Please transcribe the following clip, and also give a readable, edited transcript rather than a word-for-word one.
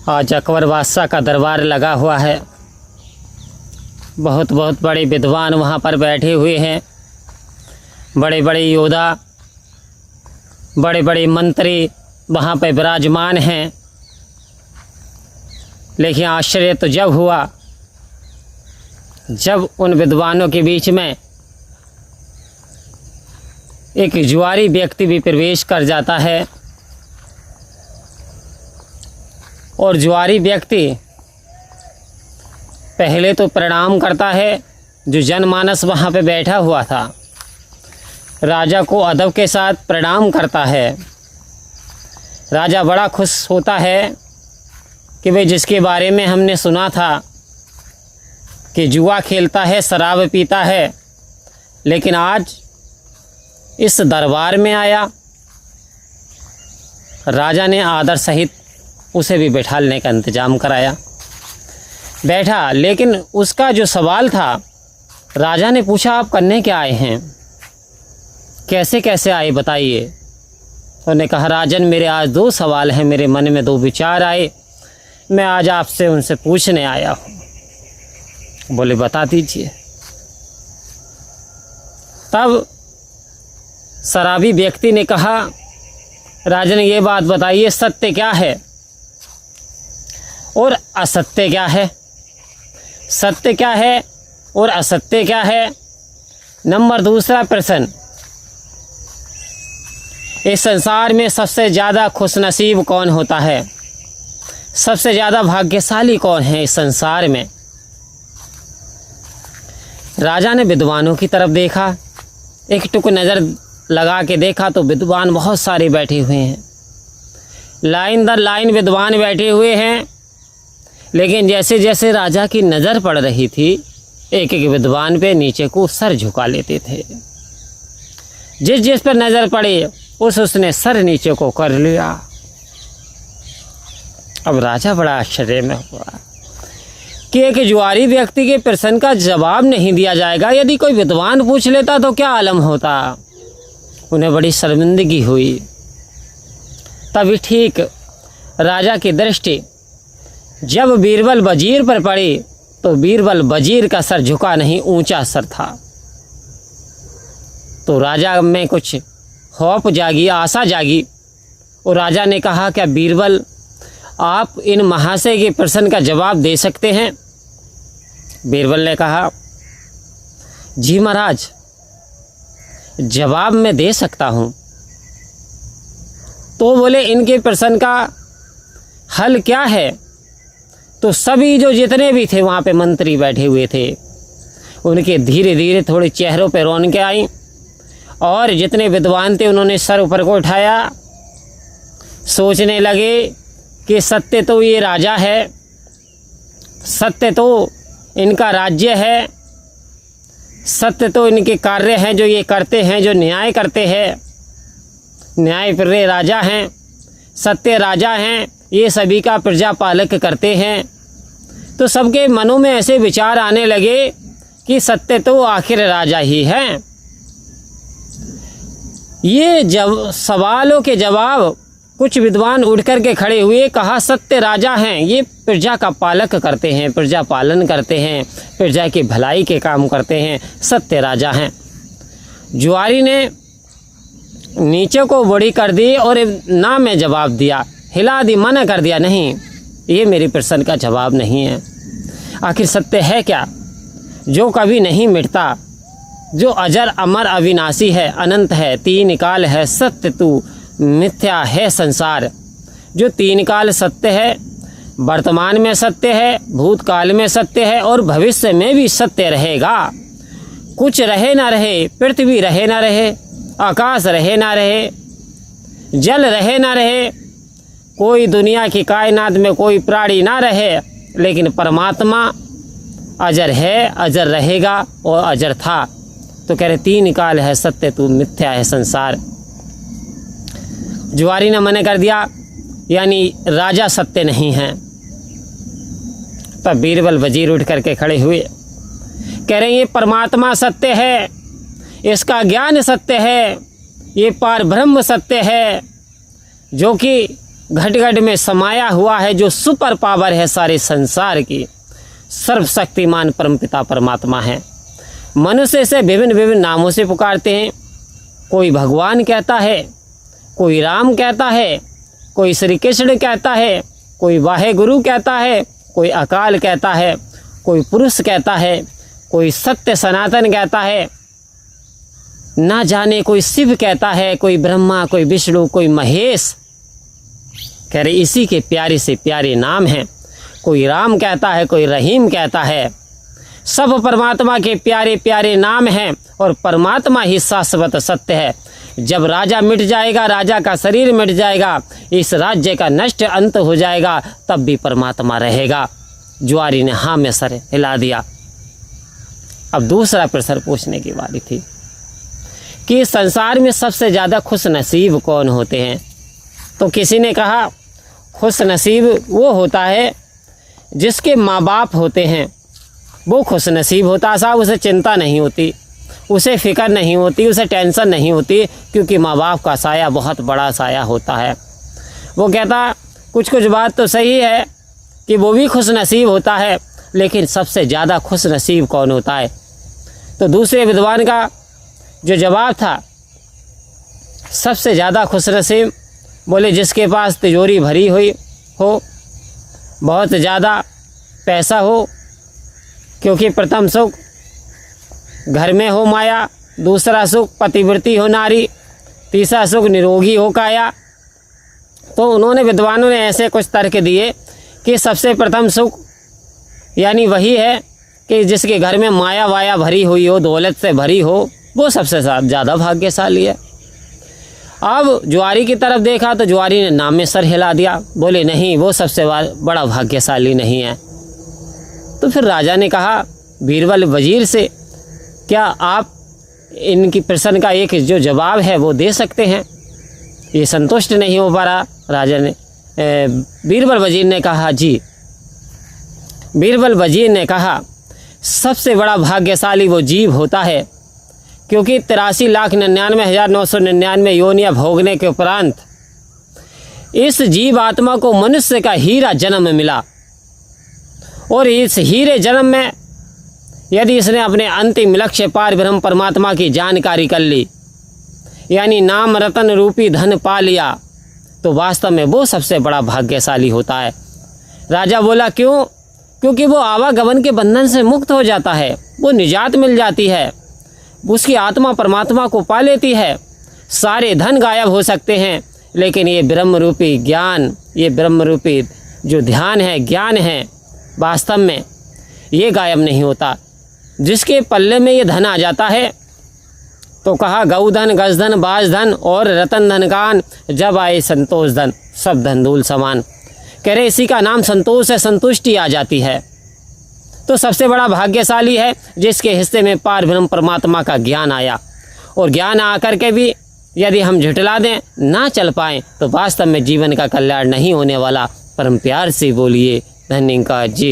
आज अकबर बादशाह का दरबार लगा हुआ है। बहुत बहुत बड़े विद्वान वहाँ पर बैठे हुए हैं, बड़े बड़े योद्धा, बड़े बड़े मंत्री वहाँ पर विराजमान हैं। लेकिन आश्चर्य तो जब हुआ जब उन विद्वानों के बीच में एक जुआरी व्यक्ति भी प्रवेश कर जाता है। और जुआरी व्यक्ति पहले तो प्रणाम करता है, जो जनमानस वहाँ पे बैठा हुआ था राजा को अदब के साथ प्रणाम करता है। राजा बड़ा खुश होता है कि भाई जिसके बारे में हमने सुना था कि जुआ खेलता है, शराब पीता है, लेकिन आज इस दरबार में आया। राजा ने आदर सहित उसे भी बैठाने का इंतज़ाम कराया। बैठा, लेकिन उसका जो सवाल था, राजा ने पूछा आप करने क्या आए हैं, कैसे कैसे आए बताइए। उन्होंने कहा राजन मेरे आज दो सवाल हैं, मेरे मन में दो विचार आए, मैं आज आपसे उनसे पूछने आया हूँ। बोले बता दीजिए। तब शराबी व्यक्ति ने कहा राजन ये बात बताइए सत्य क्या है और असत्य क्या है, सत्य क्या है और असत्य क्या है। नंबर दूसरा प्रश्न, इस संसार में सबसे ज़्यादा खुशनसीब कौन होता है, सबसे ज़्यादा भाग्यशाली कौन है इस संसार में। राजा ने विद्वानों की तरफ देखा, एक टुक नज़र लगा के देखा तो विद्वान बहुत सारे बैठे हुए हैं, लाइन दर लाइन विद्वान बैठे हुए हैं। लेकिन जैसे जैसे राजा की नज़र पड़ रही थी, एक एक विद्वान पे नीचे को सर झुका लेते थे। जिस जिस पर नज़र पड़ी उसने सर नीचे को कर लिया। अब राजा बड़ा आश्चर्य में हुआ कि एक जुआरी व्यक्ति के प्रश्न का जवाब नहीं दिया जाएगा। यदि कोई विद्वान पूछ लेता तो क्या आलम होता। उन्हें बड़ी शर्मिंदगी हुई। तभी ठीक राजा की दृष्टि जब बीरबल वजीर पर पड़ी तो बीरबल वजीर का सर झुका नहीं, ऊंचा सर था। तो राजा में कुछ खौफ जागी, आशा जागी और राजा ने कहा क्या बीरबल आप इन महाशय के प्रश्न का जवाब दे सकते हैं। बीरबल ने कहा जी महाराज जवाब मैं दे सकता हूँ। तो बोले इनके प्रश्न का हल क्या है। तो सभी जो जितने भी थे वहाँ पे मंत्री बैठे हुए थे, उनके धीरे धीरे थोड़े चेहरों पे रौनकें आई और जितने विद्वान थे उन्होंने सर ऊपर को उठाया, सोचने लगे कि सत्य तो ये राजा है, सत्य तो इनका राज्य है, सत्य तो इनके कार्य हैं जो ये करते हैं, जो न्याय करते हैं, न्यायप्रिय राजा हैं, सत्य राजा हैं, ये सभी का प्रजा पालक करते हैं। तो सबके मनों में ऐसे विचार आने लगे कि सत्य तो आखिर राजा ही हैं। ये जब सवालों के जवाब कुछ विद्वान उठ कर के खड़े हुए, कहा सत्य राजा हैं, ये प्रजा का पालक करते हैं, प्रजा पालन करते हैं, प्रजा की भलाई के काम करते हैं, सत्य राजा हैं। जुआरी ने नीचे को बड़ी कर दी और ना में जवाब दिया, हिला दी, मना कर दिया, नहीं ये मेरे प्रश्न का जवाब नहीं है। आखिर सत्य है क्या जो कभी नहीं मिटता, जो अजर अमर अविनाशी है, अनंत है, तीन काल है, सत्य तू मिथ्या है संसार। जो तीन काल सत्य है, वर्तमान में सत्य है, भूतकाल में सत्य है और भविष्य में भी सत्य रहेगा। कुछ रहे ना रहे, पृथ्वी रहे ना रहे, आकाश रहे ना रहे, जल रहे ना रहे, कोई दुनिया की कायनात में कोई प्राणी ना रहे, लेकिन परमात्मा अजर है, अजर रहेगा और अजर था। तो कह रहे तीन काल है सत्य तू मिथ्या है संसार। जुआरी ने मना कर दिया, यानी राजा सत्य नहीं है। तब बीरबल वजीर उठ करके खड़े हुए, कह रहे ये परमात्मा सत्य है, इसका ज्ञान सत्य है, ये पार ब्रह्म सत्य है, जो कि घट घट में समाया हुआ है, जो सुपर पावर है सारे संसार की, सर्वशक्तिमान परमपिता परमात्मा है। मनुष्य इसे विभिन्न विभिन्न नामों से पुकारते हैं। कोई भगवान कहता है, कोई राम कहता है, कोई श्री कृष्ण कहता है, कोई वाहेगुरु कहता है, कोई अकाल कहता है, कोई पुरुष कहता है, कोई सत्य सनातन कहता है, ना जाने कोई शिव कहता है, कोई ब्रह्मा, कोई विष्णु, कोई महेश। कह रहे इसी के प्यारे से प्यारे नाम हैं। कोई राम कहता है, कोई रहीम कहता है। सब परमात्मा के प्यारे प्यारे नाम हैं और परमात्मा ही शाश्वत सत्य है। जब राजा मिट जाएगा, राजा का शरीर मिट जाएगा, इस राज्य का नष्ट अंत हो जाएगा, तब भी परमात्मा रहेगा। जुआरी ने हाँ में सर हिला दिया। अब दूसरा प्रश्न पूछने की बारी थी कि संसार में सबसे ज़्यादा खुश नसीब कौन होते हैं? तो किसी ने कहा खुश नसीब वो होता है जिसके माँ बाप होते हैं, वो खुश नसीब होता है साहब। उसे चिंता नहीं होती, उसे फिक्र नहीं होती, उसे टेंशन नहीं होती, क्योंकि माँ बाप का साया बहुत बड़ा साया होता है। वो कहता कुछ कुछ बात तो सही है कि वो भी खुश नसीब होता है, लेकिन सबसे ज़्यादा खुश नसीब कौन होता है? तो दूसरे विद्वान का जो जवाब था, सबसे ज़्यादा खुश नसीब बोले जिसके पास तिजोरी भरी हुई हो, बहुत ज़्यादा पैसा हो, क्योंकि प्रथम सुख घर में हो माया, दूसरा सुख पतिव्रती हो नारी, तीसरा सुख निरोगी हो काया। तो उन्होंने विद्वानों ने ऐसे कुछ तर्क दिए कि सबसे प्रथम सुख यानी वही है कि जिसके घर में माया वाया भरी हुई हो, दौलत से भरी हो, वो सबसे ज़्यादा भाग्यशाली है। अब जुआरी की तरफ देखा तो जुआरी ने नाम में सर हिला दिया, बोले नहीं, वो सबसे बड़ा भाग्यशाली नहीं है। तो फिर राजा ने कहा बीरबल वजीर से, क्या आप इनकी प्रश्न का एक जो जवाब है वो दे सकते हैं? ये संतुष्ट नहीं हो पा रहा राजा ने। बीरबल वजीर ने कहा जी। बीरबल वजीर ने कहा सबसे बड़ा भाग्यशाली वो जीव होता है, क्योंकि 83,99,999 योनियां भोगने के उपरांत इस जीव आत्मा को मनुष्य का हीरा जन्म मिला, और इस हीरे जन्म में यदि इसने अपने अंतिम लक्ष्य पार ब्रह्म परमात्मा की जानकारी कर ली, यानी नाम रतन रूपी धन पा लिया, तो वास्तव में वो सबसे बड़ा भाग्यशाली होता है। राजा बोला क्यों? क्योंकि वो आवागमन के बंधन से मुक्त हो जाता है, वो निजात मिल जाती है, उसकी आत्मा परमात्मा को पा लेती है। सारे धन गायब हो सकते हैं, लेकिन ये ब्रह्म रूपी ज्ञान, ये ब्रह्म रूपी जो ध्यान है, ज्ञान है, वास्तव में ये गायब नहीं होता। जिसके पल्ले में ये धन आ जाता है, तो कहा गौ धन, गज धन, बाज धन और रतन धन कान, जब आए संतोष धन, सब धन धूल समान। कह रहे इसी का नाम संतोष है, संतुष्टि आ जाती है। तो सबसे बड़ा भाग्यशाली है जिसके हिस्से में पार ब्रह्म परमात्मा का ज्ञान आया, और ज्ञान आकर के भी यदि हम झुठला दें, ना चल पाएँ, तो वास्तव में जीवन का कल्याण नहीं होने वाला। परम प्यार से बोलिए धन्यवाद जी।